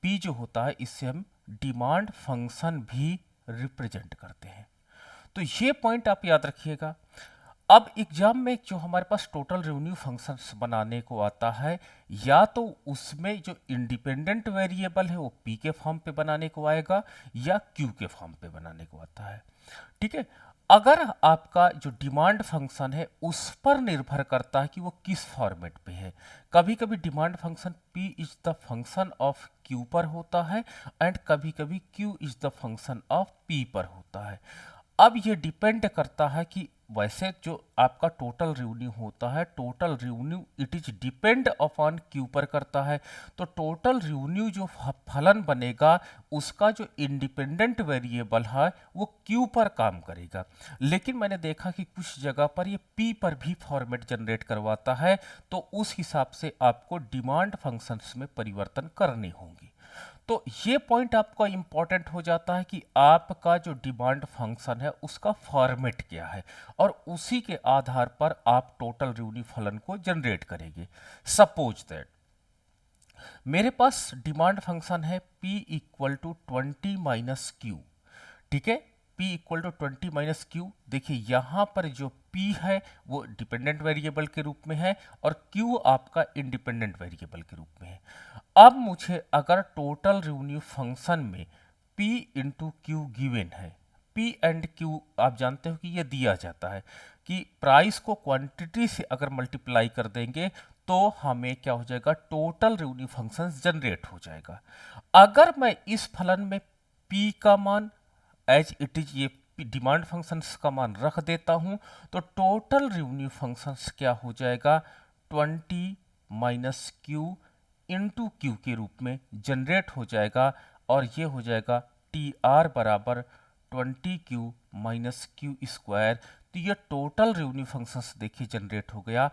P जो होता है इससे हम डिमांड फंक्शन भी रिप्रेजेंट करते हैं। तो ये पॉइंट आप याद रखिएगा। अब एग्जाम में जो हमारे पास टोटल रेवेन्यू फंक्शंस बनाने को आता है, या तो उसमें जो इंडिपेंडेंट वेरिएबल है वो पी के फॉर्म पे बनाने को आएगा या क्यू के फॉर्म पे बनाने को आता है। ठीक है। अगर आपका जो डिमांड फंक्शन है उस पर निर्भर करता है कि वो किस फॉर्मेट पे है। कभी कभी demand function p is the function of q पर होता है एंड कभी कभी q is the function of p पर होता है। अब ये डिपेंड करता है कि वैसे जो आपका टोटल रेवेन्यू होता है, total revenue it is depend upon Q पर करता है। तो टोटल रेवेन्यू जो फलन बनेगा उसका जो इंडिपेंडेंट वेरिएबल है वो क्यू पर काम करेगा। लेकिन मैंने देखा कि कुछ जगह पर ये पी पर भी फॉर्मेट जनरेट करवाता है, तो उस हिसाब से आपको डिमांड फंक्शंस में परिवर्तन करने होंगे। तो ये पॉइंट आपका इंपॉर्टेंट हो जाता है कि आपका जो डिमांड फंक्शन है उसका फॉर्मेट क्या है, और उसी के आधार पर आप टोटल रेवेन्यू फलन को जनरेट करेंगे। सपोज दैट मेरे पास डिमांड फंक्शन है p equal to 20 minus Q. ठीक है, p equal to 20 minus Q. देखिए यहाँ पर जो p है वो डिपेंडेंट वेरिएबल के रूप में है और q आपका इंडिपेंडेंट वेरिएबल के रूप में है। अब मुझे अगर टोटल रेवेन्यू फंक्शन में p इंटू क्यू गिवन है, p एंड q आप जानते हो कि ये दिया जाता है कि प्राइस को क्वांटिटी से अगर मल्टीप्लाई कर देंगे तो हमें क्या हो जाएगा, टोटल रेवेन्यू फंक्शन जनरेट हो जाएगा। अगर मैं इस फलन में p का मान एज इट इज ये डिमांड फंक्शंस का मान रख देता हूं तो टोटल रेवेन्यू फंक्शंस क्या हो जाएगा, 20 माइनस क्यू इंटू क्यू के रूप में जनरेट हो जाएगा, और ये हो जाएगा टी आर बराबर 20 क्यू माइनस क्यू स्क्वायर। तो ये टोटल रेवेन्यू फंक्शंस देखिए जनरेट हो गया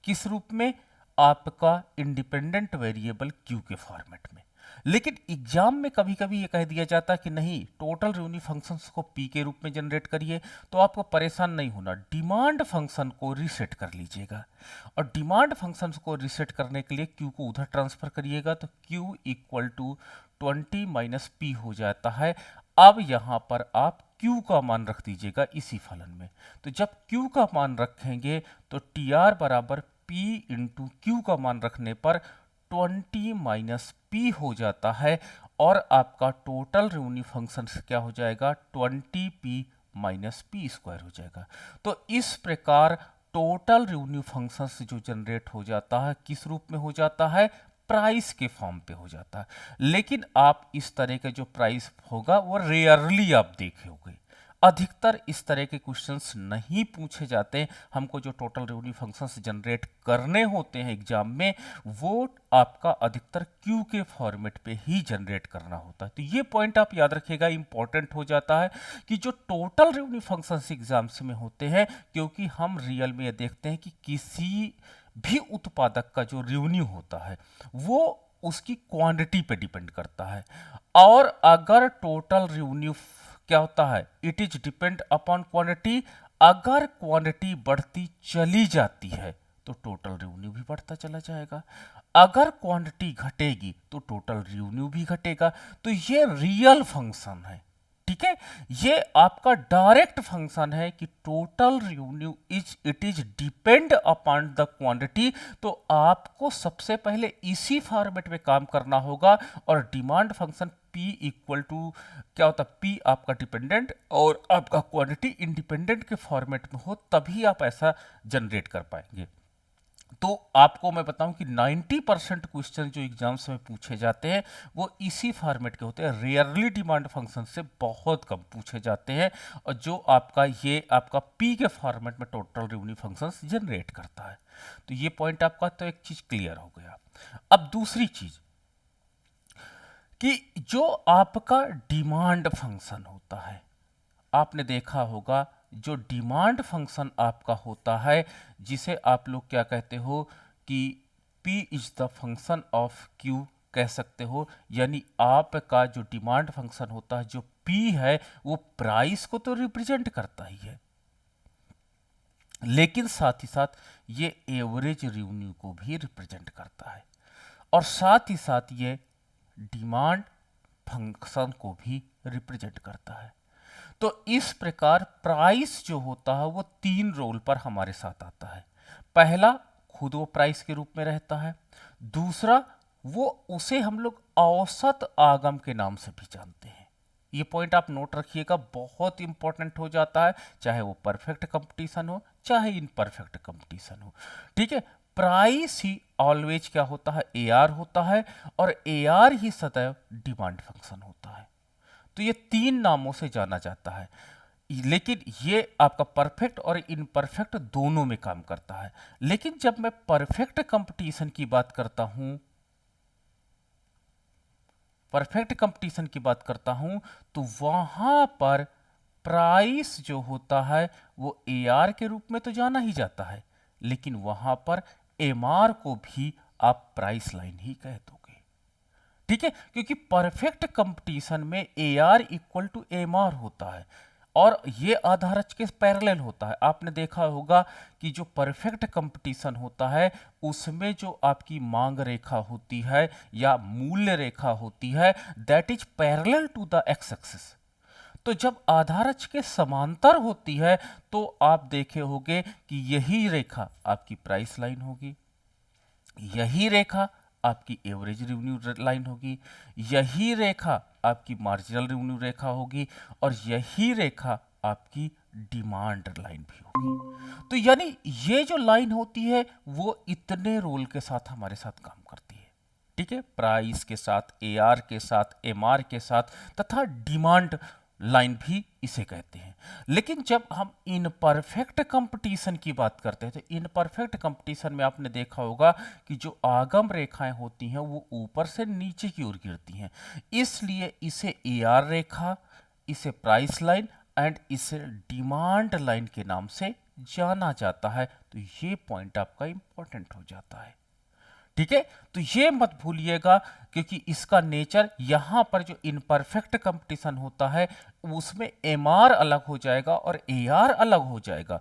किस रूप में, आपका इंडिपेंडेंट वेरिएबल क्यू के फॉर्मेट में। लेकिन एग्जाम में कभी कभी ये कह दिया जाता है कि नहीं, टोटल रेवेन्यू फंक्शंस को पी के रूप में जनरेट करिए। तो आपको परेशान नहीं होना, डिमांड फंक्शन को रीसेट कर लीजिएगा, और डिमांड फंक्शन को रीसेट करने के लिए क्यू को उधर ट्रांसफर करिएगा तो Q equal to 20 minus P हो जाता है। अब यहां पर आप Q का मान रख दीजिएगा इसी फलन में। तो जब Q का मान रखेंगे तो टी आर बराबर P इंटू क्यू का मान रखने पर 20 माइनस पी हो जाता है, और आपका टोटल रेवेन्यू फंक्शन क्या हो जाएगा, 20p माइनस पी स्क्वायर हो जाएगा। तो इस प्रकार टोटल रेवेन्यू फंक्शन जो जनरेट हो जाता है किस रूप में हो जाता है, प्राइस के फॉर्म पे हो जाता है। लेकिन आप इस तरह का जो प्राइस होगा वो रेयरली आप देखे होंगे, अधिकतर इस तरह के क्वेश्चंस नहीं पूछे जाते। हमको जो टोटल रेवेन्यू फंक्शंस जनरेट करने होते हैं एग्जाम में वो आपका अधिकतर क्यू के फॉर्मेट पे ही जनरेट करना होता है। तो ये पॉइंट आप याद रखिएगा, इंपॉर्टेंट हो जाता है कि जो टोटल रेवेन्यू फंक्शंस एग्जाम्स में होते हैं, क्योंकि हम रियल में ये देखते हैं कि किसी भी उत्पादक का जो रेवेन्यू होता है वो उसकी क्वांटिटी पे डिपेंड करता है, और अगर टोटल रेवेन्यू क्या होता है, it is depend upon quantity. अगर क्वांटिटी बढ़ती चली जाती है तो टोटल रेवेन्यू भी बढ़ता चला जाएगा, अगर क्वांटिटी घटेगी तो टोटल रेवेन्यू भी घटेगा। तो ये रियल फंक्शन है। ठीक है, ये आपका डायरेक्ट फंक्शन है कि total revenue it is depend upon the quantity. तो आपको सबसे पहले इसी फॉर्मेट में काम करना होगा, और demand function p equal to क्या होता है, p आपका डिपेंडेंट और आपका क्वांटिटी इंडिपेंडेंट के फॉर्मेट में हो तभी आप ऐसा जनरेट कर पाएंगे। तो आपको मैं बताऊं कि 90% क्वेश्चन जो एग्जाम्स में पूछे जाते हैं वो इसी फॉर्मेट के होते हैं, रेयरली डिमांड फंक्शन से बहुत कम पूछे जाते हैं, और जो आपका ये आपका पी के फॉर्मेट में टोटल रेवेन्यू फंक्शंस जनरेट करता है। तो ये पॉइंट आपका तो एक चीज क्लियर हो गया। अब दूसरी चीज कि जो आपका डिमांड फंक्शन होता है, आपने देखा होगा जो डिमांड फंक्शन आपका होता है जिसे आप लोग क्या कहते हो कि P is the function of Q कह सकते हो, यानी आपका जो डिमांड फंक्शन होता है जो P है वो प्राइस को तो रिप्रेजेंट करता ही है, लेकिन साथ ही साथ ये एवरेज रेवेन्यू को भी रिप्रेजेंट करता है, और साथ ही साथ ये डिमांड फंक्शन को भी रिप्रेजेंट करता है। तो इस प्रकार प्राइस जो होता है वो तीन रोल पर हमारे साथ आता है। पहला, खुद वो प्राइस के रूप में रहता है। दूसरा, वो उसे हम लोग औसत आगम के नाम से भी जानते हैं। ये पॉइंट आप नोट रखिएगा, बहुत इंपॉर्टेंट हो जाता है, चाहे वो परफेक्ट कंपटीशन हो चाहे इनपरफेक्ट कंपटीशन हो। ठीक है, प्राइस ही ऑलवेज क्या होता है, एआर होता है, और एआर ही सदैव डिमांड फंक्शन होता है। तो ये तीन नामों से जाना जाता है, लेकिन ये आपका परफेक्ट और इनपरफेक्ट दोनों में काम करता है। लेकिन जब मैं परफेक्ट कंपटीशन की बात करता हूं, तो वहां पर प्राइस जो होता है वो एआर के रूप में तो जाना ही जाता है, लेकिन वहां पर एमआर को भी आप प्राइस लाइन ही कह दोगे। ठीक है, क्योंकि परफेक्ट कंपटीशन में A R equal to M R होता है और ये आधारच के पैरेलल होता है। आपने देखा होगा कि जो परफेक्ट कंपटीशन होता है उसमें जो आपकी मांग रेखा होती है या मूल्य रेखा होती है, that is parallel to the X axis. तो जब आधारच के समांतर होती है तो आप देखे होंगे कि यही रेखा आपकी प्राइस लाइन होगी, यही रेखा आपकी एवरेज रेवेन्यू लाइन होगी, यही रेखा आपकी मार्जिनल रेवेन्यू रेखा होगी, और यही रेखा आपकी डिमांड लाइन भी होगी। तो यानी ये जो लाइन होती है वो इतने रोल के साथ हमारे साथ काम करती है। ठीक है, प्राइस के साथ, एआर के साथ, एमआर के साथ, तथा डिमांड लाइन भी इसे कहते हैं। लेकिन जब हम इनपरफेक्ट कंपटीशन की बात करते हैं तो इनपरफेक्ट कंपटीशन में आपने देखा होगा कि जो आगम रेखाएं होती हैं वो ऊपर से नीचे की ओर गिरती हैं, इसलिए इसे एआर रेखा, इसे प्राइस लाइन एंड इसे डिमांड लाइन के नाम से जाना जाता है। तो ये पॉइंट आपका इंपॉर्टेंट हो जाता है। ठीक है, तो ये मत भूलिएगा, क्योंकि इसका नेचर यहां पर जो इनपरफेक्ट कंपटीशन होता है उसमें एमआर अलग हो जाएगा और एआर अलग हो जाएगा।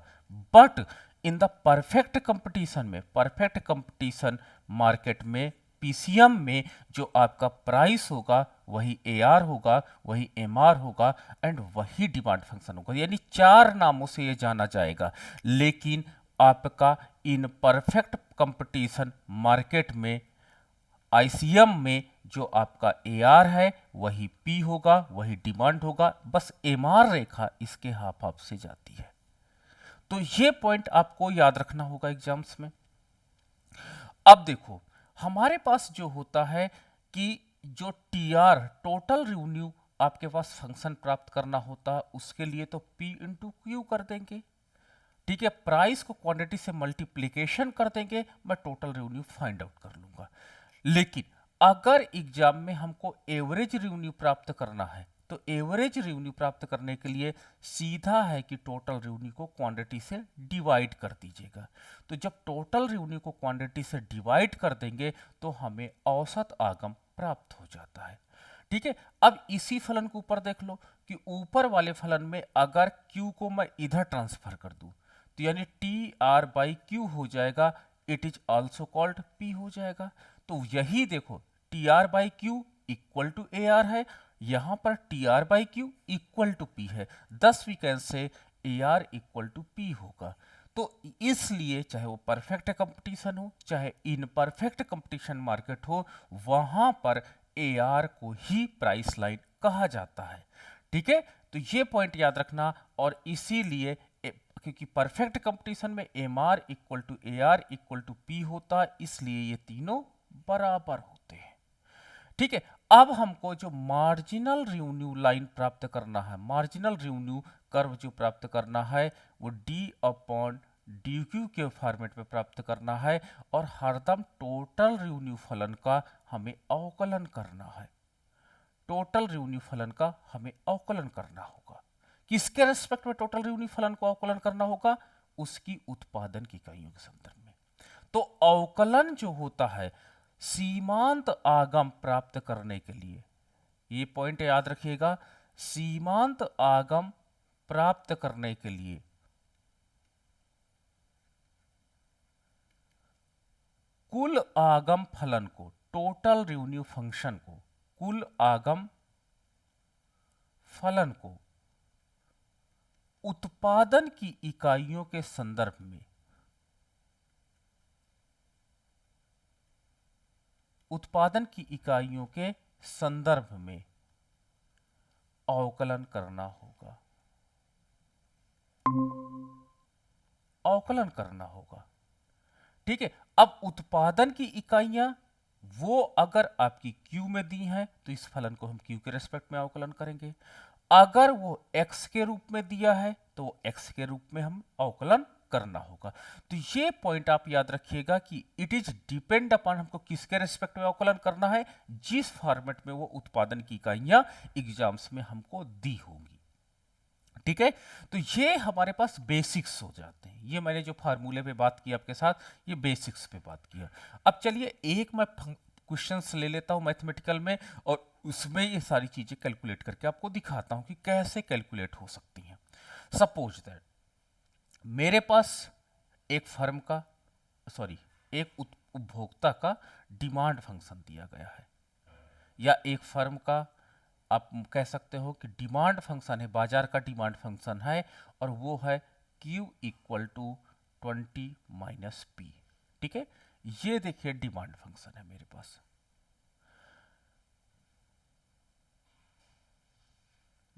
But in the perfect competition में, परफेक्ट कंपटीशन मार्केट में, पीसीएम में जो आपका प्राइस होगा वही एआर होगा, वही एमआर होगा एंड वही डिमांड फंक्शन होगा। यानी चार नामों से ये जाना जाएगा। लेकिन आपका इन परफेक्ट कंपटीशन मार्केट में, आईसीएम में, जो आपका एआर है वही पी होगा, वही डिमांड होगा, बस एमआर रेखा इसके हाफ हाफ से जाती है। तो ये पॉइंट आपको याद रखना होगा एग्जाम्स में। अब देखो, हमारे पास जो होता है कि जो टीआर, टोटल रेवेन्यू, आपके पास फंक्शन प्राप्त करना होता है, उसके लिए तो पी इंटू क्यू कर देंगे। ठीक है, प्राइस को क्वांटिटी से मल्टीप्लीकेशन कर देंगे, मैं टोटल रेवेन्यू फाइंड आउट कर लूंगा। लेकिन अगर एग्जाम में हमको एवरेज रेवेन्यू प्राप्त करना है तो एवरेज रेवेन्यू प्राप्त करने के लिए सीधा है कि टोटल रेवेन्यू को क्वांटिटी से डिवाइड कर दीजिएगा। तो जब टोटल रेवेन्यू को क्वांटिटी से डिवाइड कर देंगे तो हमें औसत आगम प्राप्त हो जाता है। ठीक है, अब इसी फलन को ऊपर देख लो कि ऊपर वाले फलन में अगर Q को मैं इधर ट्रांसफर कर दूं तो यानी टी आर बाई क्यू हो जाएगा, it is also called P हो जाएगा। तो यही देखो, T R by Q equal to A R है, यहां पर T R by Q equal to P है, thus we can say A R equal to P होगा। तो इसलिए चाहे वो परफेक्ट कंपटीशन हो चाहे इनपरफेक्ट कंपटीशन मार्केट हो, वहां पर ए आर को ही प्राइस लाइन कहा जाता है। ठीक है, तो ये पॉइंट याद रखना। और इसीलिए क्योंकि परफेक्ट कंपटीशन में M R equal to A R equal to P होता है, इसलिए ये तीनों बराबर होते हैं। ठीक है, अब हमको जो मार्जिनल रेवेन्यू लाइन प्राप्त करना है, मार्जिनल रेवेन्यू कर्व जो प्राप्त करना है वो डी अपॉन डी क्यू के फॉर्मेट में प्राप्त करना है, और हरदम टोटल रेवेन्यू फलन का हमें अवकलन करना है। टोटल रेवेन्यू फलन का हमें अवकलन करना होगा। किसके रेस्पेक्ट में टोटल रेवेन्यू फलन को अवकलन करना होगा? उसकी उत्पादन की इकाइयों के संदर्भ में। तो अवकलन जो होता है सीमांत आगम प्राप्त करने के लिए, ये पॉइंट याद रखिएगा, सीमांत आगम प्राप्त करने के लिए कुल आगम फलन को, टोटल रेवेन्यू फंक्शन को कुल आगम फलन को उत्पादन की इकाइयों के संदर्भ में अवकलन करना होगा। ठीक है। अब उत्पादन की इकाइयां वो अगर आपकी Q में दी हैं तो इस फलन को हम Q के रेस्पेक्ट में अवकलन करेंगे। अगर वो x के रूप में दिया है तो वो x के रूप में हम अवकलन करना होगा। तो ये पॉइंट आप याद रखिएगा कि इट इज डिपेंड अपॉन हमको किसके रेस्पेक्ट में अवकलन करना है, जिस फॉर्मेट में वो उत्पादन की इकाइयां एग्जाम्स में हमको दी होंगी। ठीक है। तो ये हमारे पास बेसिक्स हो जाते हैं। ये मैंने जो फार्मूले पे बात की आपके साथ, ये बेसिक्स पे बात किया। अब चलिए एक मैं क्वेश्चंस ले लेता हूं मैथमेटिकल में और उसमें ये सारी चीजें कैलकुलेट करके आपको दिखाता हूं कि कैसे कैलकुलेट हो सकती हैं। सपोज दैट मेरे पास एक फर्म का एक उपभोक्ता का डिमांड फंक्शन दिया गया है, या एक फर्म का आप कह सकते हो कि डिमांड फंक्शन है, बाजार का डिमांड फंक्शन है, और वो है Q equal to 20 minus P. ठीक है। ये देखिए डिमांड फंक्शन है मेरे पास।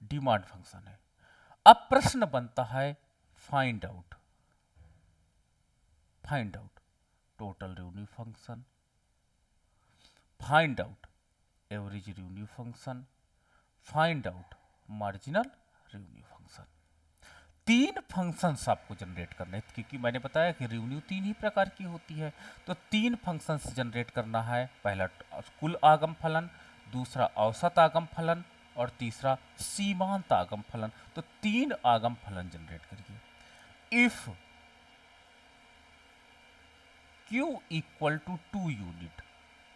डिमांड फंक्शन है। अब प्रश्न बनता है find out total revenue function, find out average revenue function, find out marginal revenue function. तीन फंक्शंस आपको जनरेट करने हैं, क्योंकि मैंने बताया कि रेवेन्यू तीन ही प्रकार की होती है। तो तीन फंक्शंस जनरेट करना है। पहला कुल आगम फलन, दूसरा औसत आगम फलन, और तीसरा सीमांत आगम फलन। तो तीन आगम फलन जनरेट करिए। If Q equal to 2 unit,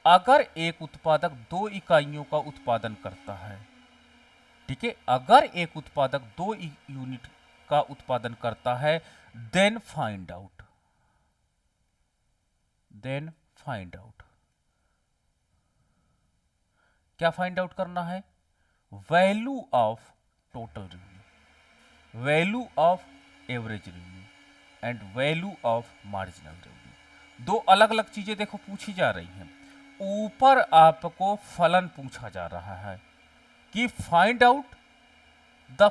अगर एक उत्पादक 2 इकाइयों का उत्पादन करता है, ठीक है, अगर एक उत्पादक 2 यूनिट का उत्पादन करता है, देन फाइंड आउट क्या फाइंड आउट करना है? Value of total revenue, value of average revenue and value of marginal revenue. दो अलग अलग चीजें देखो पूछी जा रही हैं। ऊपर आपको फलन पूछा जा रहा है कि फाइंड आउट द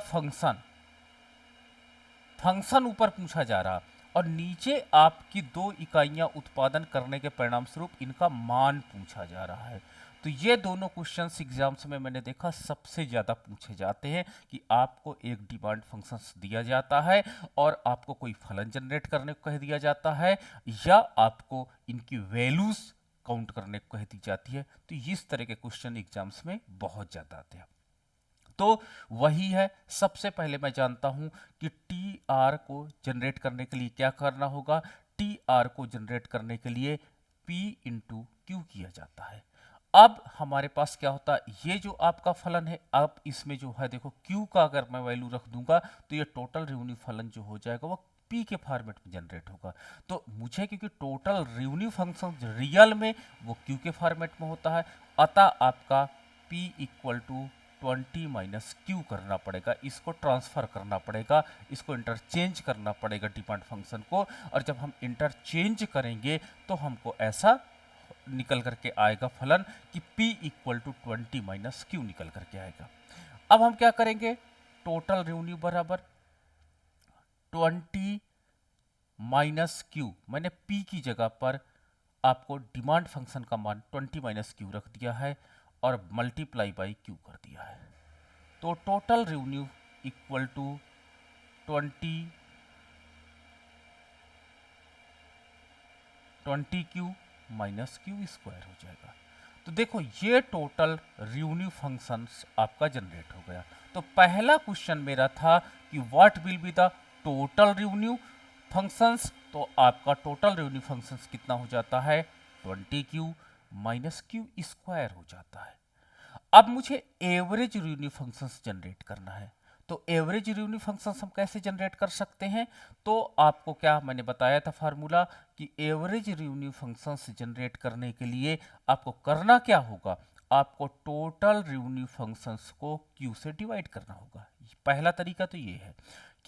फंक्शन ऊपर पूछा जा रहा, और नीचे आपकी 2 इकाइयां उत्पादन करने के परिणाम स्वरूप इनका मान पूछा जा रहा है। तो ये दोनों क्वेश्चंस एग्जाम्स में मैंने देखा सबसे ज्यादा पूछे जाते हैं कि आपको एक डिमांड फंक्शन दिया जाता है और आपको कोई फलन जनरेट करने को कह दिया जाता है, या आपको इनकी वैल्यूज काउंट करने को कह दी जाती है। तो इस तरह के क्वेश्चन एग्जाम्स में बहुत ज्यादा आते हैं। तो वही है, सबसे पहले मैं जानता हूं कि टी आर को जनरेट करने के लिए क्या करना होगा। टी आर को जनरेट करने के लिए P इंटू क्यू किया जाता है। अब हमारे पास क्या होता है, ये जो आपका फलन है, अब इसमें जो है देखो Q का अगर मैं वैल्यू रख दूंगा तो ये टोटल रेवेन्यू फलन जो हो जाएगा वो P के फॉर्मेट में जनरेट होगा। तो मुझे क्योंकि टोटल रेवेन्यू फंक्शन रियल में वो Q के फॉर्मेट में होता है, अतः आपका P equal to 20 minus Q करना पड़ेगा, इसको ट्रांसफर करना पड़ेगा, इसको इंटरचेंज करना पड़ेगा डिमांड फंक्शन को। और जब हम इंटरचेंज करेंगे तो हमको ऐसा निकल करके आएगा फलन कि P equal to 20 minus Q निकल करके आएगा। अब हम क्या करेंगे, टोटल रेवेन्यू बराबर 20 माइनस क्यू, मैंने P की जगह पर आपको डिमांड फंक्शन का मान 20 माइनस क्यू रख दिया है और मल्टीप्लाई बाई क्यू कर दिया है। तो total revenue equal to 20 Q minus Q square हो जाएगा। तो देखो ये टोटल रेवेन्यू फंक्शंस आपका जनरेट हो गया। तो पहला क्वेश्चन मेरा था कि what will be the total revenue functions. तो आपका टोटल रेवेन्यू फंक्शंस कितना हो जाता है, 20 क्यू माइनस क्यू स्क्वायर हो जाता है। अब मुझे एवरेज रेवेन्यू फंक्शंस जनरेट करना है। तो एवरेज रेवेन्यू फंक्शंस हम कैसे जनरेट कर सकते हैं, तो आपको क्या मैंने बताया था फार्मूला कि एवरेज रेवेन्यू फंक्शंस जनरेट करने के लिए आपको करना क्या होगा, आपको टोटल रेवेन्यू फंक्शंस को क्यू से डिवाइड करना होगा। पहला तरीका तो ये है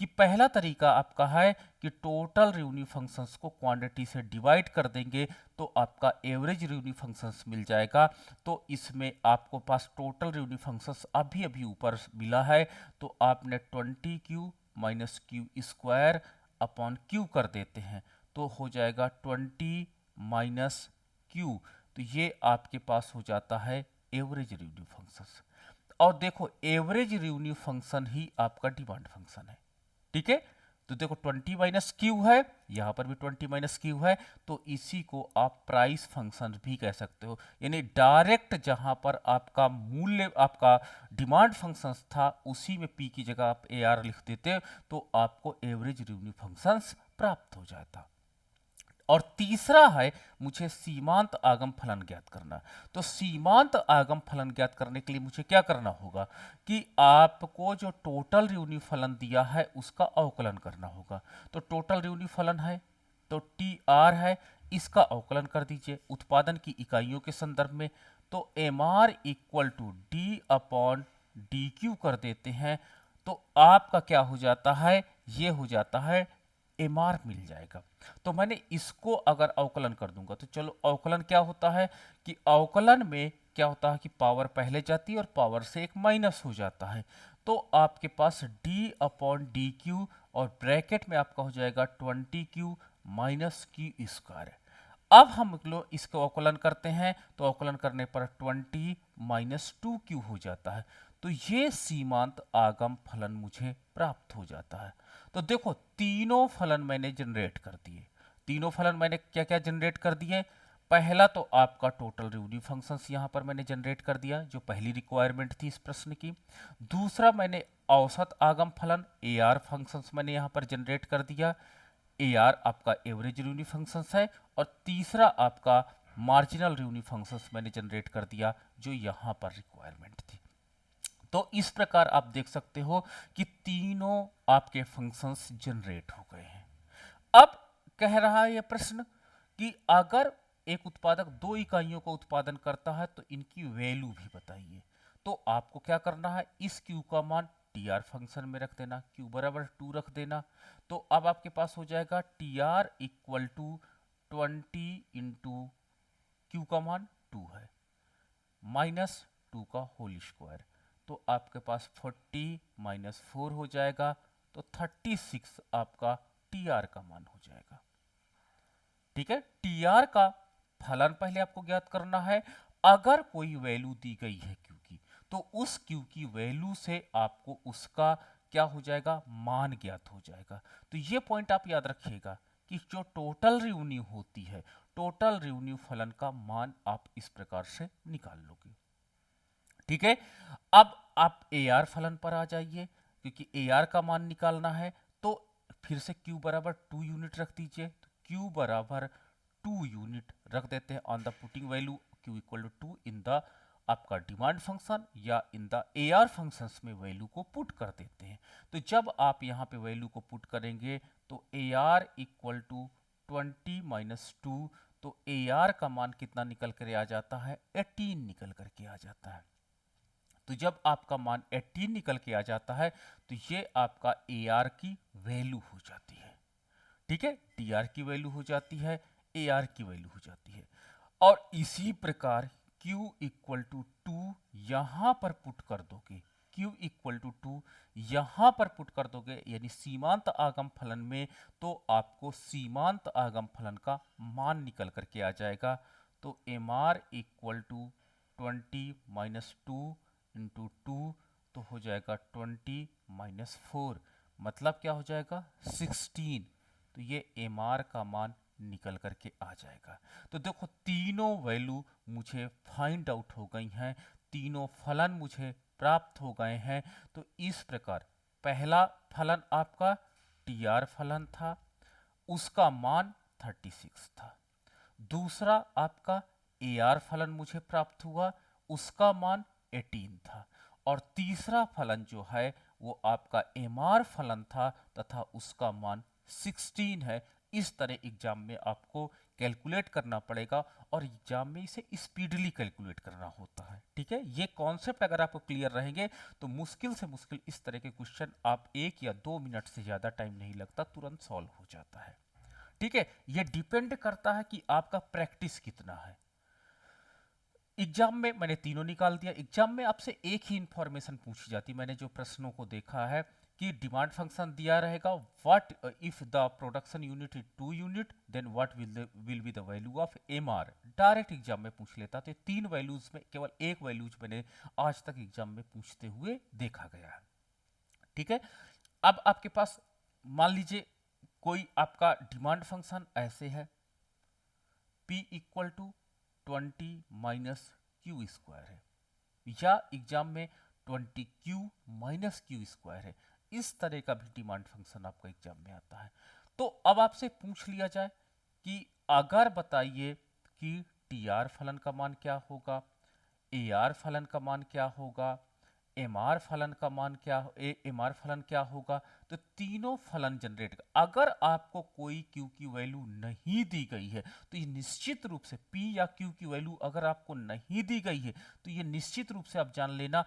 कि पहला तरीका आपका है कि टोटल रेवेन्यू फंक्शंस को क्वांटिटी से डिवाइड कर देंगे तो आपका एवरेज रेवेन्यू फंक्शंस मिल जाएगा। तो इसमें आपको पास टोटल रेवेन्यू फंक्शंस अभी अभी ऊपर मिला है, तो आपने 20Q minus Q square upon Q कर देते हैं तो हो जाएगा 20 माइनस क्यू। तो ये आपके पास हो जाता है एवरेज रेवेन्यू फंक्शंस। और देखो एवरेज रेवेन्यू फंक्शन ही आपका डिमांड फंक्शन है, ठीक है। तो देखो 20 माइनस क्यू है, यहां पर भी 20 माइनस क्यू है, तो इसी को आप प्राइस फंक्शन भी कह सकते हो। यानी डायरेक्ट जहां पर आपका मूल्य आपका डिमांड फंक्शन था उसी में पी की जगह आप ए आर लिख देते तो आपको एवरेज रेवेन्यू फंक्शंस प्राप्त हो जाता। और तीसरा है मुझे सीमांत आगम फलन ज्ञात करना। तो सीमांत आगम फलन ज्ञात करने के लिए मुझे क्या करना होगा कि आपको जो टोटल रेवेन्यू फलन दिया है उसका अवकलन करना होगा। तो टोटल रेवेन्यू फलन है तो टी आर है, इसका अवकलन कर दीजिए उत्पादन की इकाइयों के संदर्भ में। तो M R equal to D upon D Q कर देते हैं तो आपका क्या हो जाता है, ये हो जाता है एम आर मिल जाएगा। तो मैंने इसको अगर अवकलन कर दूंगा तो चलो अवकलन क्या होता है कि अवकलन में क्या होता है कि पावर पहले जाती है और पावर से एक माइनस हो जाता है। तो आपके पास d अपॉन डी क्यू और ब्रैकेट में आपका हो जाएगा 20Q माइनस क्यू स्क्वायर। अब हम लोग इसको अवकलन करते हैं तो अवकलन करने पर 20 माइनस 2Q हो जाता है। तो ये सीमांत आगम फलन मुझे प्राप्त हो जाता है। तो देखो तीनों फलन मैंने जनरेट कर दिए। तीनों फलन मैंने क्या क्या जनरेट कर दिए, पहला तो आपका टोटल रेवेन्यू फंक्शंस यहां पर मैंने जनरेट कर दिया जो पहली रिक्वायरमेंट थी इस प्रश्न की। दूसरा मैंने औसत आगम फलन ए आर फंक्शंस मैंने यहां पर जनरेट कर दिया, ए आर आपका एवरेज रेवेन्यू फंक्शंस है। और तीसरा आपका मार्जिनल रेवेन्यू फंक्शंस मैंने जनरेट कर दिया जो यहां पर रिक्वायरमेंट थी। तो इस प्रकार आप देख सकते हो कि तीनों आपके फंक्शंस जनरेट हो गए हैं। अब कह रहा है यह प्रश्न कि अगर एक उत्पादक 2 इकाइयों का उत्पादन करता है तो इनकी वैल्यू भी बताइए। तो आपको क्या करना है, इस क्यू का मान टी आर फंक्शन में रख देना, क्यू बराबर 2 रख देना। तो अब आपके पास हो जाएगा T R equal to 20 into Q का मान 2 है माइनस 2 का होल स्क्वायर। तो आपके पास 40 माइनस 4 हो जाएगा तो 36 आपका टी आर का मान हो जाएगा। ठीक है, टी आर का फलन पहले आपको ज्ञात करना है। अगर कोई वैल्यू दी गई है क्यू की तो उस क्यू की वैल्यू से आपको उसका क्या हो जाएगा, मान ज्ञात हो जाएगा। तो ये पॉइंट आप याद रखिएगा कि जो टोटल रेवेन्यू होती है, टोटल रेवेन्यू फलन का मान आप इस प्रकार से निकाल लोगे। ठीक है, अब आप ए आर फलन पर आ जाइए क्योंकि ए आर का मान निकालना है। तो फिर से Q बराबर 2 यूनिट रख दीजिए। तो Q बराबर 2 यूनिट रख देते हैं on the putting value Q equal to 2 in the आपका डिमांड फंक्शन या in the A R functions में वैल्यू को पुट कर देते हैं। तो जब आप यहाँ पे वैल्यू को पुट करेंगे तो A R equal to 20 minus 2, तो ए आर का मान कितना निकल कर आ जाता है, 18 निकल करके आ जाता है। तो जब आपका मान 18 निकल के आ जाता है तो ये आपका ए आर की वैल्यू हो जाती है। ठीक है, टी आर की वैल्यू हो जाती है, ए आर की वैल्यू हो जाती है। और इसी प्रकार Q इक्वल टू 2 यहां पर पुट कर दोगे, Q इक्वल टू 2 यहां पर पुट कर दोगे यानी सीमांत आगम फलन में, तो आपको सीमांत आगम फलन का मान निकल करके आ जाएगा। तो M R equal to 20 minus 2 into 2 तो हो जाएगा 20 माइनस 4, मतलब क्या हो जाएगा 16। तो ये एम आर का मान निकल करके आ जाएगा। तो देखो तीनों वैल्यू मुझे फाइंड आउट हो गई हैं, तीनों फलन मुझे प्राप्त हो गए हैं। तो इस प्रकार पहला फलन आपका टी आर फलन था, उसका मान 36 था। दूसरा आपका ए आर फलन मुझे प्राप्त हुआ, उसका मान 18 था। और तीसरा फलन जो है वो आपका एम आर फलन था तथा उसका मान 16 है। इस तरह एग्जाम में आपको कैलकुलेट करना पड़ेगा और एग्जाम में इसे स्पीडली कैलकुलेट करना होता है। ठीक है, ये कॉन्सेप्ट अगर आपको क्लियर रहेंगे तो मुश्किल से मुश्किल इस तरह के क्वेश्चन आप 1 या 2 मिनट से ज़्यादा टाइम नहीं लगता, तुरंत सॉल्व हो जाता है। ठीक है, ये डिपेंड करता है कि आपका प्रैक्टिस कितना है। एग्जाम में मैंने तीनों निकाल दिया। एग्जाम में आपसे एक ही इंफॉर्मेशन पूछी जाती, मैंने जो प्रश्नों को देखा है कि डिमांड फंक्शन दिया रहेगा, what if the production unit is 2 unit then what will be the value of MR. Direct exam में पूछ लेता, तो 3 वैल्यूज में केवल एक वैल्यूज मैंने आज तक एग्जाम में पूछते हुए देखा गया है। ठीक है, अब आपके पास मान लीजिए कोई आपका डिमांड फंक्शन ऐसे है, P equal to 20 minus Q square है, या एग्जाम में 20Q माइनस क्यू स्क्वायर है। इस तरह का भी डिमांड फंक्शन आपका एग्जाम में आता है। तो अब आपसे पूछ लिया जाए कि अगर बताइए कि टी आर फलन का मान क्या होगा, ए आर फलन का मान क्या होगा, एम आर फलन का मान क्या, एम आर फलन क्या होगा, तो तीनों फलन जनरेट कर, अगर आपको कोई क्यू की वैल्यू नहीं दी गई है तो ये निश्चित रूप से पी या क्यू की वैल्यू अगर आपको नहीं दी गई है तो ये निश्चित रूप से आप जान लेना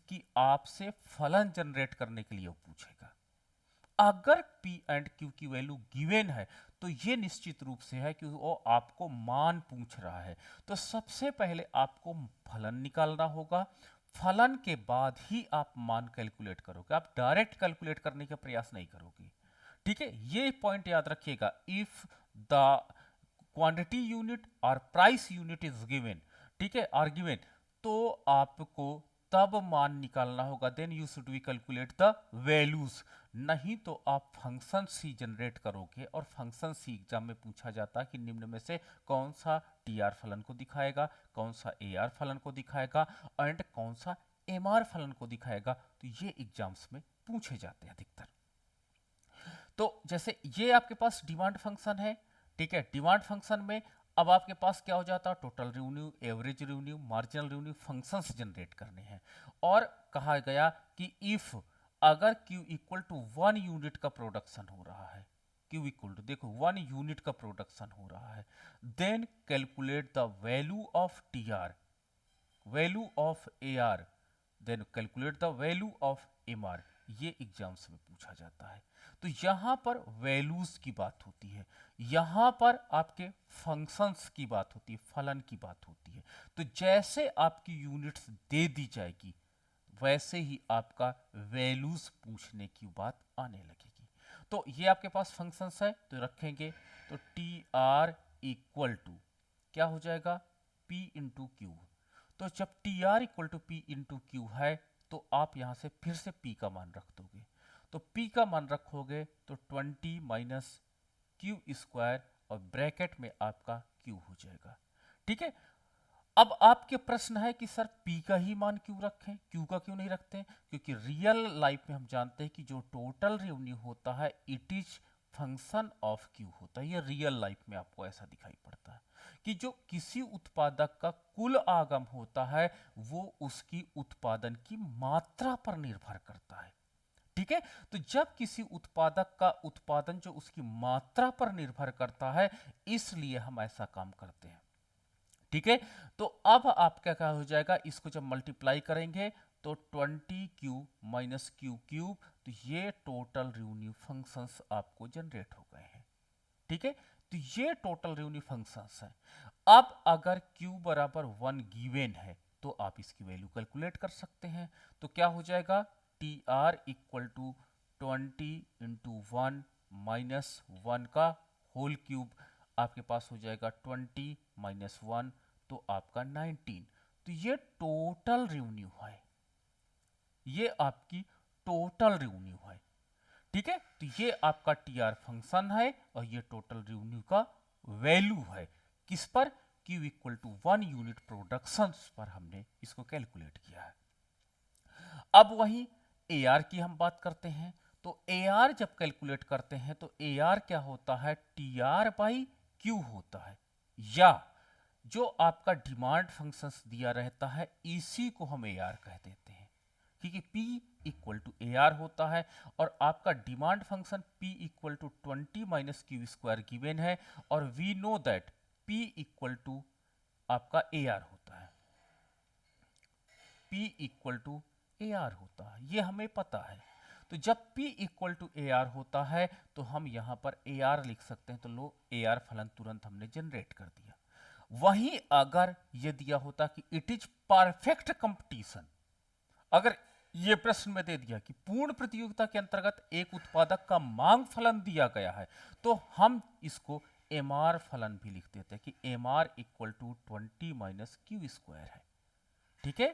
कि आपसे फलन जनरेट करने के लिए वो पूछेगा। अगर P एंड Q की वैल्यू गिवन है तो ये निश्चित रूप से है कि वो आपको मान पूछ रहा है। तो सबसे पहले आपको फलन निकालना होगा, फलन के बाद ही आप मान कैलकुलेट करोगे, आप डायरेक्ट कैलकुलेट करने का प्रयास नहीं करोगे। ठीक है, ये पॉइंट याद रखिएगा। इफ द क्वांटिटी यूनिट और प्राइस यूनिट इज गिवन, ठीक है, आर गिवन, तो आपको तब मान निकालना होगा, then you should be calculate the values. नहीं तो आप फंक्शन सी जनरेट करोगे, और फंक्शन सी एग्जाम में पूछा जाता है कि निम्न में से कौन सा टी आर फलन को दिखाएगा, कौन सा ए आर फलन को दिखाएगा एंड कौन सा एम आर फलन को दिखाएगा। तो ये एग्जाम्स में पूछे जाते हैं अधिकतर। तो जैसे ये आपके पास डिमांड फंक्शन है, ठीक है, डिमांड फंक्शन में अब आपके पास क्या हो जाता है, total revenue, average revenue, marginal revenue functions generate करने हैं। और कहा गया कि इफ अगर Q इक्वल टू 1 यूनिट का प्रोडक्शन हो रहा है, Q इक्वल टू देखो 1 यूनिट का प्रोडक्शन हो रहा है, then calculate the value of T R, value of A R, then calculate the value of M R. ये एग्जाम्स में पूछा जाता है। तो यहां पर वैल्यूज की बात होती है, यहां पर आपके फंक्शंस की बात होती है, फलन की बात होती है। तो जैसे आपकी यूनिट्स दे दी जाएगी वैसे ही आपका वैल्यूज पूछने की बात आने लगेगी। तो ये आपके पास फंक्शंस है तो रखेंगे, तो टी आर इक्वल टू क्या हो जाएगा, P इंटू क्यू। तो जब T R equal to P into Q है तो आप यहां से फिर से P का मान रख दोगे। तो P का मान रखोगे तो 20 माइनस क्यू स्क्वायर और ब्रैकेट में आपका Q हो जाएगा। ठीक है, अब आपके प्रश्न है कि सर P का ही मान क्यों रखें, Q का क्यों नहीं रखते हैं? क्योंकि रियल लाइफ में हम जानते हैं कि जो टोटल रेवेन्यू होता है it is function of Q होता है। ये रियल लाइफ में आपको ऐसा दिखाई पड़ता है कि जो किसी उत्पादक का कुल आगम होता है वो उसकी उत्पादन की मात्रा पर निर्भर करता है। ठीक है, तो जब किसी उत्पादक का उत्पादन जो उसकी मात्रा पर निर्भर करता है, इसलिए हम ऐसा काम करते हैं। ठीक है, तो अब आपका क्या हो जाएगा, इसको जब मल्टीप्लाई करेंगे तो 20Q माइनस क्यू क्यूब, तो ये टोटल रेवेन्यू फंक्शंस आपको जनरेट हो गए हैं। ठीक है, तो ये टोटल रेवेन्यू फंक्शंस हैं। अब अगर Q बराबर 1 गिवन है तो आप इसकी वैल्यू कैलकुलेट कर सकते हैं। तो क्या हो जाएगा, T R equal to 20 into 1 minus 1 का होल क्यूब, आपके पास हो जाएगा 20 माइनस 1 तो आपका 19। तो ये टोटल रेवेन्यू है, ये आपकी टोटल रेवेन्यू है। ठीक है, तो ये आपका टी आर फंक्शन है और ये टोटल रेवेन्यू का वैल्यू है। किस पर, Q equal to 1 unit production पर हमने इसको कैलकुलेट किया है। अब वही ए आर की हम बात करते हैं। तो ए आर जब कैलकुलेट करते हैं तो ए आर क्या होता है, टी आर बाई क्यू होता है, या जो आपका डिमांड फंक्शंस दिया रहता है इसी को हम ए आर कह देते हैं। क्योंकि P equal to A R होता है और आपका demand function P equal to 20 minus Q square given है, और we know that P equal to आपका AR होता है, P इक्वल टू AR होता है, ये हमें पता है। तो जब P इक्वल टू AR होता है तो हम यहाँ पर AR लिख सकते हैं, तो लो AR फलन तुरंत हमने जनरेट कर दिया। वहीं अगर ये दिया होता कि इट इज परफेक्ट कंपटीशन, अगर ये प्रश्न में दे दिया कि पूर्ण प्रतियोगिता के अंतर्गत एक उत्पादक का मांग फलन दिया गया है, तो हम इसको MR फलन भी लिख देते हैं कि MR equal to 20 minus Q square है। ठीक है,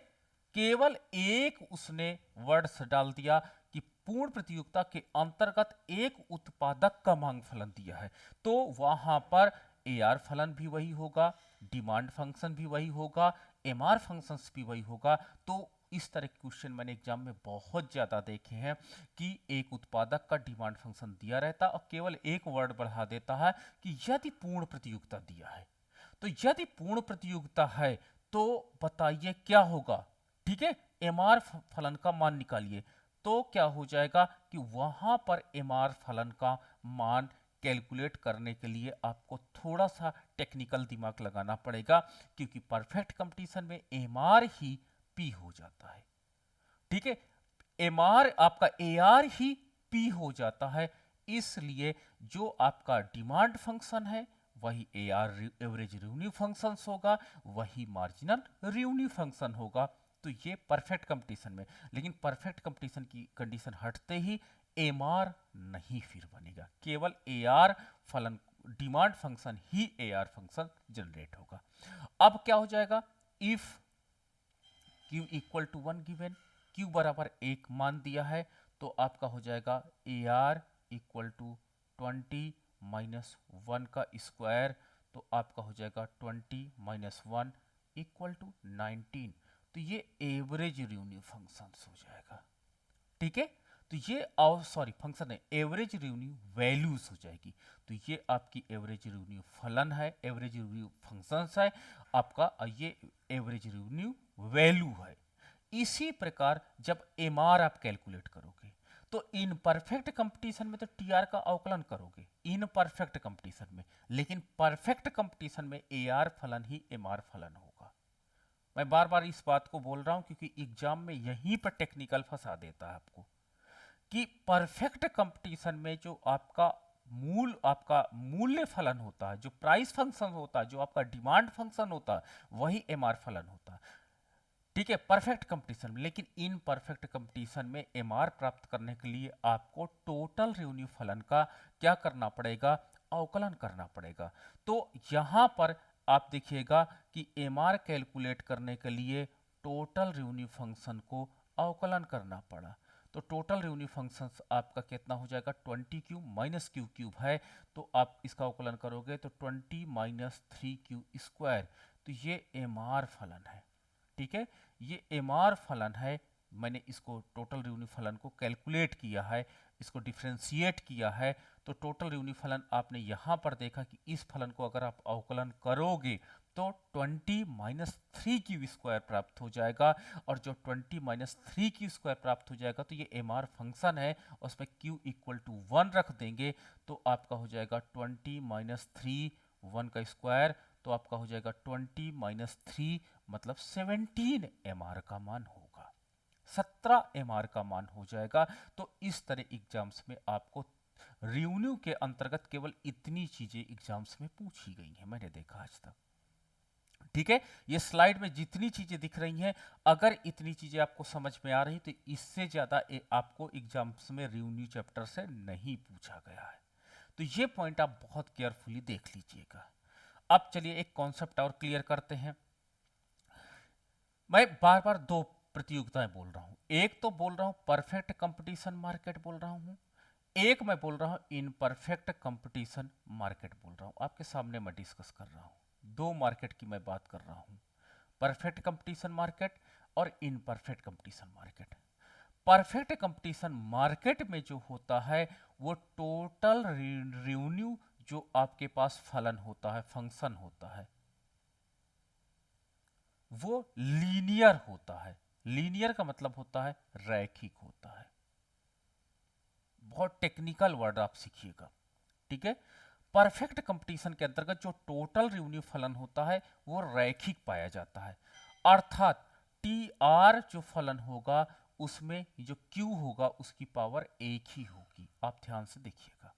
केवल एक उसने वर्ड्स डाल दिया कि पूर्ण प्रतियोगिता के अंतर्गत एक उत्पादक का मांग फलन दिया है, तो वहां पर AR फलन भी वही होगा, डिमांड फंक्शन भी वही होगा, MR फंक्शंस भी वही होगा। तो इस तरह के क्वेश्चन मैंने एग्जाम में बहुत ज्यादा देखे हैं कि एक उत्पादक का डिमांड फंक्शन दिया रहता और केवल एक वर्ड बढ़ा देता है कि यदि पूर्ण प्रतियोगिता दिया है। तो यदि पूर्ण प्रतियोगिता है तो बताइए क्या होगा। ठीक है, MR फलन का मान निकालिए, तो क्या हो जाएगा कि वहां पर MR फलन का मान कैलकुलेट करने के लिए आपको थोड़ा सा टेक्निकल दिमाग लगाना पड़ेगा, क्योंकि परफेक्ट कंपटीशन में MR ही P हो जाता है। ठीक है, MR आपका AR ही P हो जाता है, इसलिए जो आपका डिमांड फंक्शन है वही AR एवरेज रेवेन्यू फंक्शन होगा, वही मार्जिनल रेवेन्यू फंक्शन होगा। तो ये परफेक्ट कंपटीशन में, लेकिन परफेक्ट कंपटीशन की कंडीशन हटते ही MR नहीं फिर बनेगा, केवल AR फलन डिमांड फंक्शन ही AR फंक्शन जनरेट होगा। अब क्या हो जाएगा, if Q equal to 1 given, Q बराबर 1 मान दिया है, तो आपका हो जाएगा AR इक्वल टू 20 माइनस 1 का स्क्वायर, तो आपका हो जाएगा 20 माइनस 1 इक्वल टू 19। तो ये एवरेज रेवेन्यू फंक्शन हो जाएगा। ठीक है, तो ये सॉरी फंक्शन है, एवरेज रेवेन्यू वैल्यूज हो जाएगी। तो ये आपकी एवरेज रेवेन्यू फलन है, एवरेज रेवेन्यू फंक्शंस है आपका, ये एवरेज रेवेन्यू वैल्यू है। इसी प्रकार जब MR आप कैलकुलेट करोगे तो इन परफेक्ट कंपटीशन में तो TR का अवकलन करोगे इन परफेक्ट कंपटीशन में, लेकिन परफेक्ट कंपटीशन में AR फलन ही MR फलन होगा। मैं बार बार इस बात को बोल रहा हूं क्योंकि एग्जाम में यहीं पर टेक्निकल फंसा देता है आपको, कि परफेक्ट कंपटीशन में जो आपका मूल्य फलन होता है, जो प्राइस फंक्शन होता है, जो आपका डिमांड फंक्शन होता है, वही MR फलन होता है। ठीक है, परफेक्ट कंपटीशन में। लेकिन इन परफेक्ट कंपटीशन में MR प्राप्त करने के लिए आपको टोटल रेवेन्यू फलन का क्या करना पड़ेगा, अवकलन करना पड़ेगा। तो यहां पर आप देखिएगा कि MR कैलकुलेट करने के लिए टोटल रेवेन्यू फंक्शन को अवकलन करना पड़ा। तो टोटल रेवेन्यू फंक्शन आपका कितना हो जाएगा, 20 क्यूब माइनस क्यू क्यूब है, तो आप इसका अवकलन करोगे तो 20 माइनस 3 क्यू स्क्वायर। तो ये MR फलन है। ठीक है, ये MR फलन है, मैंने इसको टोटल रेवेन्यू फलन को कैलकुलेट किया है, इसको डिफ्रेंशिएट किया है। तो टोटल रेवेन्यू फलन आपने यहां पर देखा कि इस फलन को अगर आप अवकलन करोगे तो 20 माइनस 3 क्यू स्क्वायर प्राप्त हो जाएगा, और जो 20 माइनस 3 क्यू स्क्वायर प्राप्त हो जाएगा तो ये MR फंक्शन है, उसमें Q इक्वल टू 1 रख देंगे, तो आपका हो जाएगा 20 माइनस 3 1 का स्क्वायर, तो आपका हो जाएगा 20 माइनस 3 मतलब 17 MR का मान होगा, 17 MR का मान हो जाएगा। तो इस तरह एग्जाम्स में आपको रेवेन्यू के अंतर्गत केवल इतनी चीजें एग्जाम्स में पूछी गई हैं, मैंने देखा आज तक। ठीक है, ये स्लाइड में जितनी चीजें दिख रही हैं, अगर इतनी चीजें आपको समझ में आ रही तो इससे ज्यादा आपको एग्जाम्स में रेवेन्यू चैप्टर से नहीं पूछा गया है। तो ये पॉइंट आप बहुत केयरफुली देख लीजिएगा। अब चलिए एक कॉन्सेप्ट और क्लियर करते हैं। मैं बार बार दो प्रतियोगिताएं बोल रहा हूं, एक तो बोल रहा हूं परफेक्ट कंपटीशन मार्केट बोल रहा हूं, एक मैं बोल रहा हूं इनपरफेक्ट कंपटीशन मार्केट बोल रहा हूं। आपके सामने मैं डिस्कस कर रहा हूं, दो मार्केट की मैं बात कर रहा हूं, परफेक्ट कंपटीशन मार्केट और imperfect competition market. Perfect competition market में जो होता है वो टोटल रेवेन्यू जो आपके पास फलन होता है, फंक्शन होता है, वो लीनियर होता है। लीनियर का मतलब होता है रैखिक होता है। बहुत टेक्निकल वर्ड आप सीखिएगा। ठीक है, परफेक्ट कंपटीशन के अंतर्गत जो टोटल रेवेन्यू फलन होता है वो रैखिक पाया जाता है, अर्थात टी आर जो फलन होगा उसमें जो क्यू होगा उसकी पावर एक ही होगी। आप ध्यान से देखिएगा।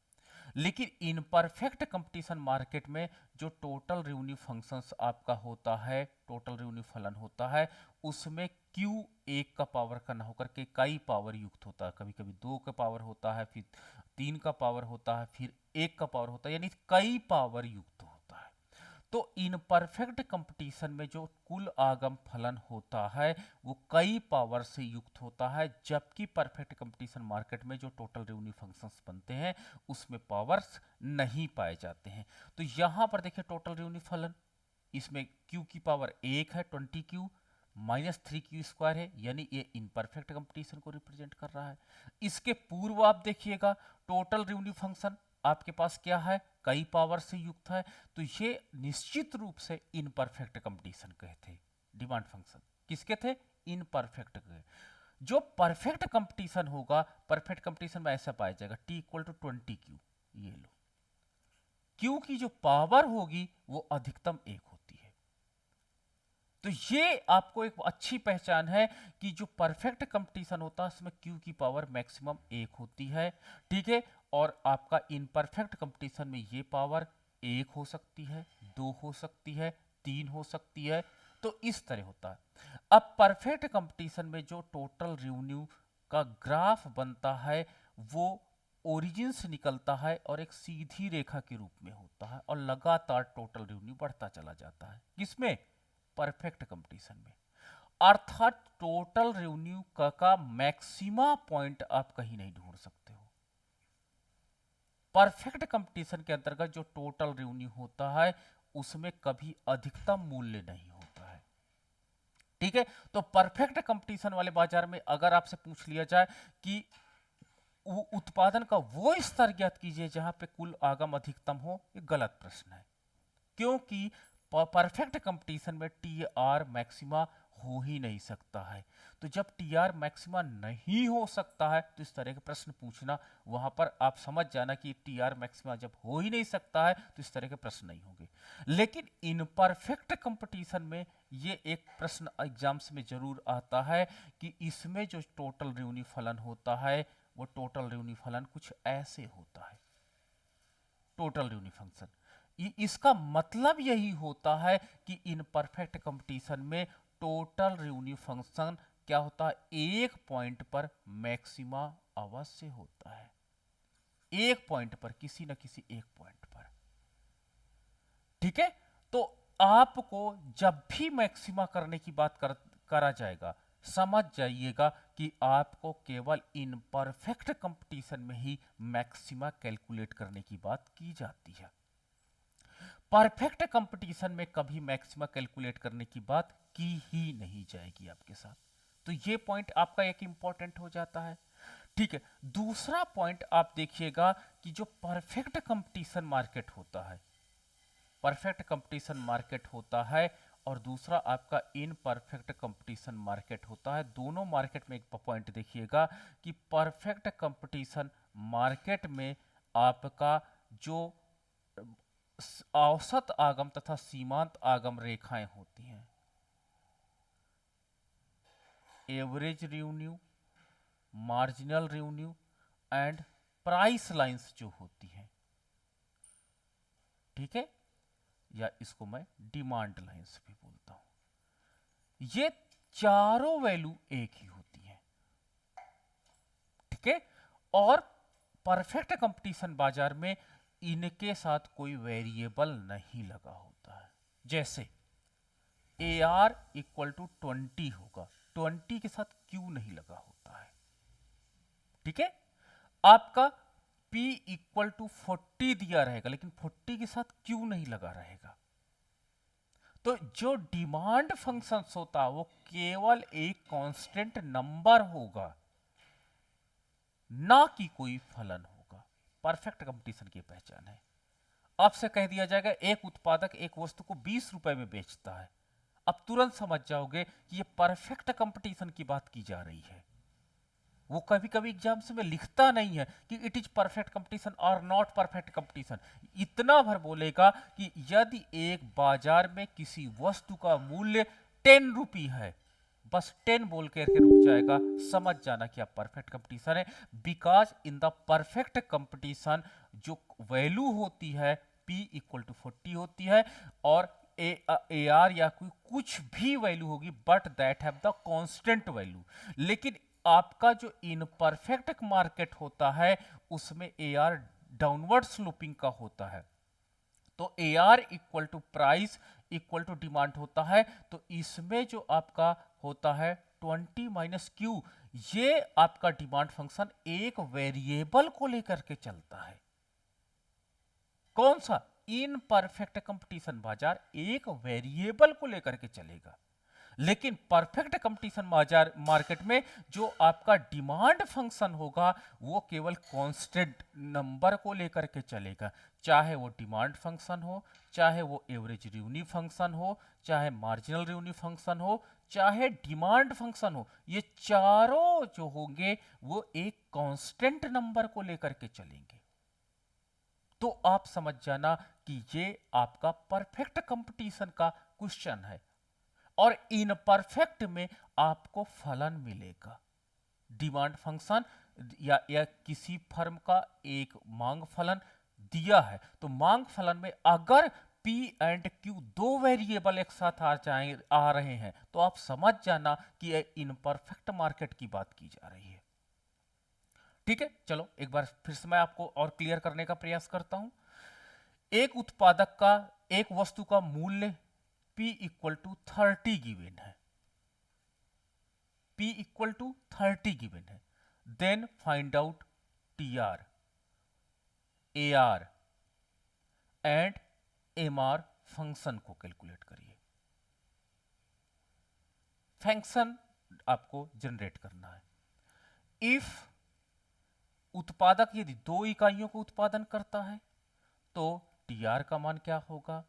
लेकिन इनपरफेक्ट कंपटीशन मार्केट में जो टोटल रेवेन्यू फंक्शंस आपका होता है, टोटल रेवेन्यू फलन होता है, उसमें क्यू एक का पावर का ना होकर के कई पावर युक्त होता है। कभी कभी दो का पावर होता है, फिर तीन का पावर होता है, फिर एक का पावर होता है, यानी कई पावर युक्त होता है। तो इनपरफेक्ट कंपटीशन में जो कुल आगम फलन होता है वो कई पावर से युक्त होता है, जबकि परफेक्ट कंपटीशन मार्केट में जो टोटल रेवेन्यू फंक्शंस बनते हैं उसमें पावर्स नहीं पाए जाते हैं। तो यहां पर देखिए टोटल रेवेन्यू फलन, इसमें q की पावर एक है 20q माइनस 3q स्क्वायर है, यानी ये इनपरफेक्ट कंपटीशन को रिप्रेजेंट कर रहा है। इसके पूर्व आप देखिएगा टोटल रेवेन्यू फंक्शन आपके पास क्या है, कई पावर से युक्त है, तो ये निश्चित रूप से इनपरफेक्ट कंपटीशन के थे। डिमांड फंक्शन किसके थे, इनपरफेक्ट के। जो परफेक्ट कंपटीशन होगा, परफेक्ट कंपटीशन में ऐसा पाया जाएगा t इक्वल टू 20q, ये लो q की जो पावर होगी वो अधिकतम एक होती है। तो ये आपको एक अच्छी पहचान है कि जो परफेक्ट कंपटीशन होता है उसमें q की पावर मैक्सिमम एक होती है, ठीक है। और आपका इनपरफेक्ट कंपटीशन में ये पावर एक हो सकती है, दो हो सकती है, तीन हो सकती है, तो इस तरह होता है। अब परफेक्ट कंपटीशन में जो टोटल रेवेन्यू का ग्राफ बनता है वो ओरिजिन से निकलता है और एक सीधी रेखा के रूप में होता है और लगातार टोटल रेवेन्यू बढ़ता चला जाता है। किसमें, परफेक्ट कंपटीशन में। अर्थात टोटल रेवेन्यू का मैक्सिमा पॉइंट आप कहीं नहीं ढूंढ सकते हो। परफेक्ट कंपटीशन के अंतर्गत जो टोटल रेवेन्यू होता है उसमें कभी अधिकतम मूल्य नहीं होता है, ठीक है। तो परफेक्ट कंपटीशन वाले बाजार में अगर आपसे पूछ लिया जाए कि उत्पादन का वो स्तर ज्ञात कीजिए जहां पे कुल आगम अधिकतम हो, ये गलत प्रश्न है, क्योंकि परफेक्ट कंपटीशन में टी आर मैक्सिमा हो ही नहीं सकता है। तो जब टी आर मैक्सिमा नहीं हो सकता है तो इस तरह के प्रश्न पूछना, वहां पर आप समझ जाना कि टी आर मैक्सिमा जब हो ही नहीं सकता है तो इस तरह के प्रश्न नहीं होंगे। लेकिन इनपरफेक्ट कंपटीशन में ये एक प्रश्न एग्जाम्स में जरूर आता है कि इसमें जो टोटल रेवेन्यू फलन होता है वो टोटल रेवेन्यू फलन कुछ ऐसे होता है, टोटल रेवेन्यू फंक्शन। इसका मतलब यही होता है कि इनपरफेक्ट कंपटीशन में टोटल रेवेन्यू फंक्शन क्या होता है, एक पॉइंट पर मैक्सिमा अवश्य होता है, एक पॉइंट पर, किसी न किसी एक पॉइंट पर, ठीक है। तो आपको जब भी मैक्सिमा करने की बात करा जाएगा, समझ जाइएगा कि आपको केवल इनपरफेक्ट कंपटीशन में ही मैक्सिमा कैलकुलेट करने की बात की जाती है। परफेक्ट कंपटीशन में कभी मैक्सिमा कैलकुलेट करने की बात की ही नहीं जाएगी आपके साथ। तो ये पॉइंट आपका एक इंपॉर्टेंट हो जाता है, ठीक है। दूसरा पॉइंट आप देखिएगा कि जो परफेक्ट कंपटीशन मार्केट होता है, परफेक्ट कंपटीशन मार्केट होता है और दूसरा आपका इनपरफेक्ट कंपटीशन मार्केट होता है। दोनों मार्केट में एक पॉइंट देखिएगा कि परफेक्ट कंपटीशन मार्केट में आपका जो औसत आगम तथा सीमांत आगम रेखाएं होती हैं, average revenue, marginal revenue and price lines जो होती हैं, ठीक है, या इसको मैं डिमांड लाइंस भी बोलता हूं, ये चारों वैल्यू एक ही होती हैं, ठीक है। और परफेक्ट कंपटीशन बाजार में इनके साथ कोई वेरिएबल नहीं लगा होता है। जैसे ए आर इक्वल टू 20 होगा, 20 के साथ क्यू नहीं लगा होता है, ठीक है। आपका P इक्वल टू 40 दिया रहेगा लेकिन 40 के साथ क्यू नहीं लगा रहेगा। तो जो डिमांड फंक्शंस होता है वो केवल एक कांस्टेंट नंबर होगा, ना कि कोई फलन होगा। परफेक्ट कंपटीशन की पहचान है। आपसे कह दिया जाएगा एक उत्पादक एक वस्तु को 20 रुपए में बेचता है, अब तुरंत समझ जाओगे कि ये परफेक्ट कंपटीशन की बात की जा रही है। वो कभी कभी एग्जाम्स में लिखता नहीं है कि इट इज परफेक्ट कंपटीशन और नॉट परफेक्ट कंपटीशन। इतना भर बोलेगा कि यदि एक बाजार में किसी वस्तु का मूल्य 10 रुपी है, बस 10 बोल करके रुक जाएगा, समझ जाना कि आप परफेक्ट कंपटीशन है। Because in the perfect competition जो वैल्यू होती है P इक्वल टू 40 होती है, और ए आर या कोई कुछ भी वैल्यू होगी but that have the constant value. लेकिन आपका जो इनपरफेक्ट मार्केट होता है उसमें ए आर डाउनवर्ड स्लोपिंग का होता है, तो A R equal to price equal to demand होता है। तो इसमें जो आपका होता है 20 माइनस क्यू, ये आपका डिमांड फंक्शन एक वेरिएबल को लेकर के चलता है। कौन सा? इन परफेक्ट कंपटीशन बाजार एक वेरिएबल को लेकर के चलेगा। लेकिन परफेक्ट कंपटीशन बाजार मार्केट में जो आपका डिमांड फंक्शन होगा वो केवल कांस्टेंट नंबर को लेकर के चलेगा, चाहे वो डिमांड फंक्शन हो, चाहे वो एवरेज रेवेन्यू फंक्शन हो, चाहे मार्जिनल रेवेन्यू फंक्शन हो, चाहे डिमांड फंक्शन हो, ये चारों जो होंगे वो एक कांस्टेंट नंबर को लेकर के चलेंगे। तो आप समझ जाना कि ये आपका परफेक्ट कंपटीशन का क्वेश्चन है, और इन परफेक्ट में आपको फलन मिलेगा। डिमांड फंक्शन या किसी फर्म का एक मांग फलन दिया है, तो मांग फलन में अगर P एंड Q दो वेरिएबल एक साथ आ रहे हैं तो आप समझ जाना कि इन परफेक्ट मार्केट की बात की जा रही है। ठीक है, चलो एक बार फिर से मैं आपको और क्लियर करने का प्रयास करता हूं। एक उत्पादक का एक वस्तु का मूल्य P इक्वल टू 30 गिवन है, P इक्वल टू 30 गिवन है। Then find out TR, AR and MR function को कैलकुलेट करिए। फंक्शन आपको जनरेट करना है। इफ उत्पादक यदि 2 इकाइयों को उत्पादन करता है तो TR का मान क्या होगा,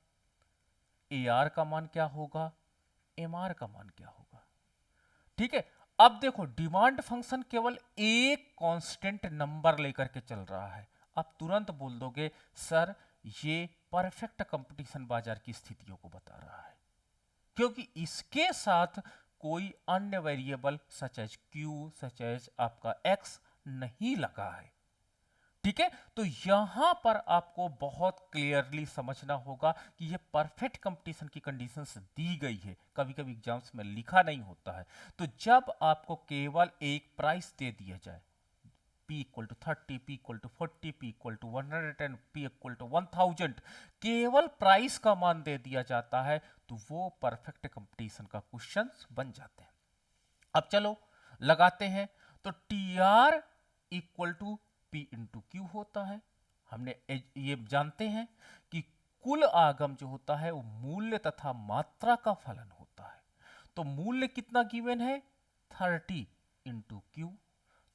AR का मान क्या होगा, MR का मान क्या होगा। ठीक है, अब देखो डिमांड फंक्शन केवल एक कांस्टेंट नंबर लेकर के चल रहा है। आप तुरंत बोल दोगे सर ये परफेक्ट कंपटीशन बाजार की स्थितियों को बता रहा है, क्योंकि इसके साथ कोई अन्य variable such as Q, such as आपका X नहीं लगा है। ठीक है, तो यहां पर आपको बहुत क्लियरली समझना होगा कि ये परफेक्ट कंपटीशन की कंडीशंस दी गई है, कभी कभी एग्जाम्स में लिखा नहीं होता है। तो जब आपको केवल एक प्राइस दे दिया जाए, P equal to 30, P equal to 40, P equal to 110, P equal to 1000, केवल प्राइस का मान दे दिया जाता है तो वो परफेक्ट कंपटीशन का क्वेश्चन बन जाते हैं। अब चलो लगाते हैं, तो TR equal to P into Q होता है। हमने ये जानते हैं कि कुल आगम जो होता है वो मूल्य तथा मात्रा का फलन होता है। तो मूल्य कितना गिवन है, 30 इंटू क्यू,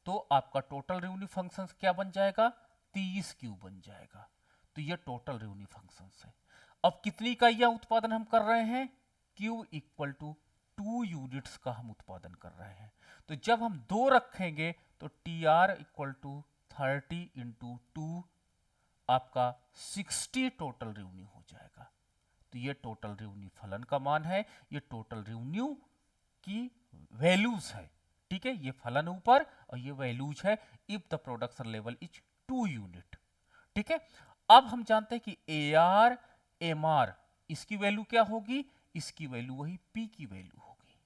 तो आपका टोटल रेवेन्यू फंक्शन क्या बन जाएगा, 30 क्यू बन जाएगा। तो ये टोटल रेवेन्यू फंक्शन है। अब कितनी इकाइयां उत्पादन हम कर रहे हैं, Q इक्वल टू 2 यूनिट्स का हम उत्पादन कर रहे हैं। तो जब हम 2 रखेंगे तो TR इक्वल टू 30 इंटू 2 आपका 60 टोटल रेवेन्यू हो जाएगा। तो ये टोटल रेवेन्यू फलन का मान है, ये टोटल रेवेन्यू की वैल्यूज है। ठीक है, ये फलन ऊपर और ये वैल्यूज है if the production level is 2 unit. ठीक है, अब हम जानते हैं कि AR MR इसकी वैल्यू क्या होगी, इसकी वैल्यू वही P की वैल्यू होगी।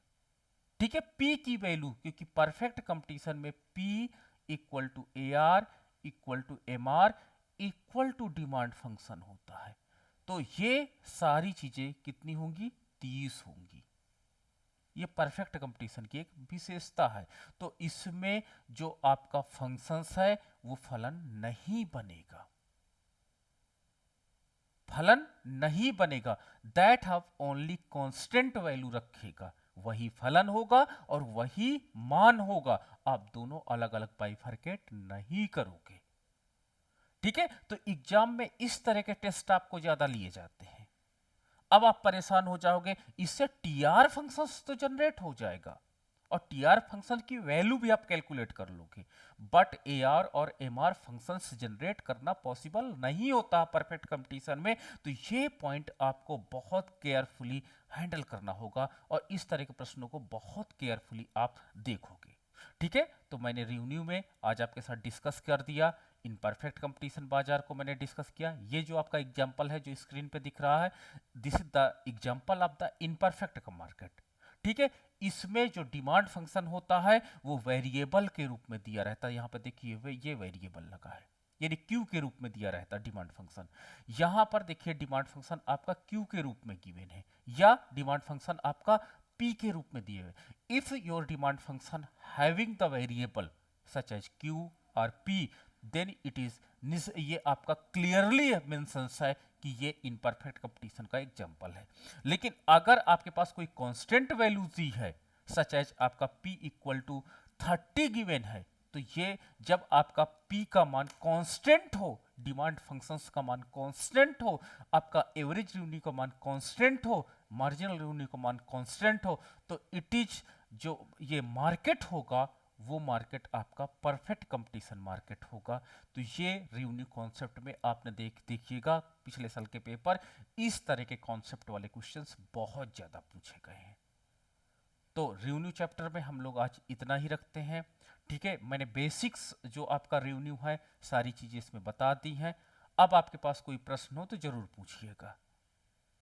ठीक है, P की वैल्यू, क्योंकि परफेक्ट कंपटीशन में P equal to AR equal to MR equal to demand function होता है। तो ये सारी चीजें कितनी होंगी, 30 होंगी। ये परफेक्ट कंपटीशन की एक विशेषता है। तो इसमें जो आपका फंक्शंस है वो फलन नहीं बनेगा, फलन नहीं बनेगा। That have only constant value रखेगा, वही फलन होगा और वही मान होगा। आप दोनों अलग अलग बाइफरकेट नहीं करोगे। ठीक है, तो एग्जाम में इस तरह के टेस्ट आपको ज्यादा लिए जाते हैं। अब आप परेशान हो जाओगे, इससे TR फंक्शंस तो जनरेट हो जाएगा और टीआर फंक्शन की वैल्यू भी आप कैलकुलेट कर लोगे, बट एआर और एमआर फंक्शंस जनरेट करना पॉसिबल नहीं होता परफेक्ट कंपटीशन में। तो ये पॉइंट आपको बहुत केयरफुली हैंडल करना होगा और इस तरह के प्रश्नों को बहुत केयरफुली आप देखोगे। ठीक है, तो मैंने रिव्यू में आज आपके साथ डिस्कस कर दिया, इन परफेक्ट कंपटीशन बाजार को मैंने डिस्कस किया। ये जो आपका एग्जांपल है जो स्क्रीन पे दिख रहा है, this is the example of the imperfect market. ठीक है, इसमें जो डिमांड फंक्शन होता है वो वेरिएबल के रूप में दिया रहता है। यहां पे देखिए ये वेरिएबल लगा है, यानी क्यू के रूप में दिया रहता है डिमांड फंक्शन। यहां पर देखिए डिमांड फंक्शन आपका क्यू के रूप में गिवन है या डिमांड फंक्शन आपका पी के रूप में दिए हुए। If your demand function having the variable such as Q और पी, देन इट इज, ये आपका क्लियरली मेंशंस है कि ये इनपरफेक्ट कंपटीशन का एग्जांपल है। लेकिन अगर आपके पास कोई कांस्टेंट वैल्यू दी है सच एज आपका p इक्वल टू 30 गिवन है, तो ये जब आपका p का मान कांस्टेंट हो, डिमांड फंक्शंस का मान कांस्टेंट हो, आपका एवरेज रेवेन्यू का मान कांस्टेंट हो, मार्जिनल रेवेन्यू का मान कांस्टेंट हो, तो इट इज, जो ये मार्केट होगा वो मार्केट आपका परफेक्ट कंपटीशन मार्केट होगा। तो ये रेवेन्यू कॉन्सेप्ट में आपने देखिएगा पिछले साल के पेपर, इस तरह के कॉन्सेप्ट वाले क्वेश्चंस बहुत ज्यादा पूछे गए हैं। तो रेवेन्यू चैप्टर में हम लोग आज इतना ही रखते हैं। ठीक है, मैंने बेसिक्स जो आपका रेवेन्यू है सारी चीजें इसमें बता दी हैं। अब आपके पास कोई प्रश्न हो तो जरूर पूछिएगा।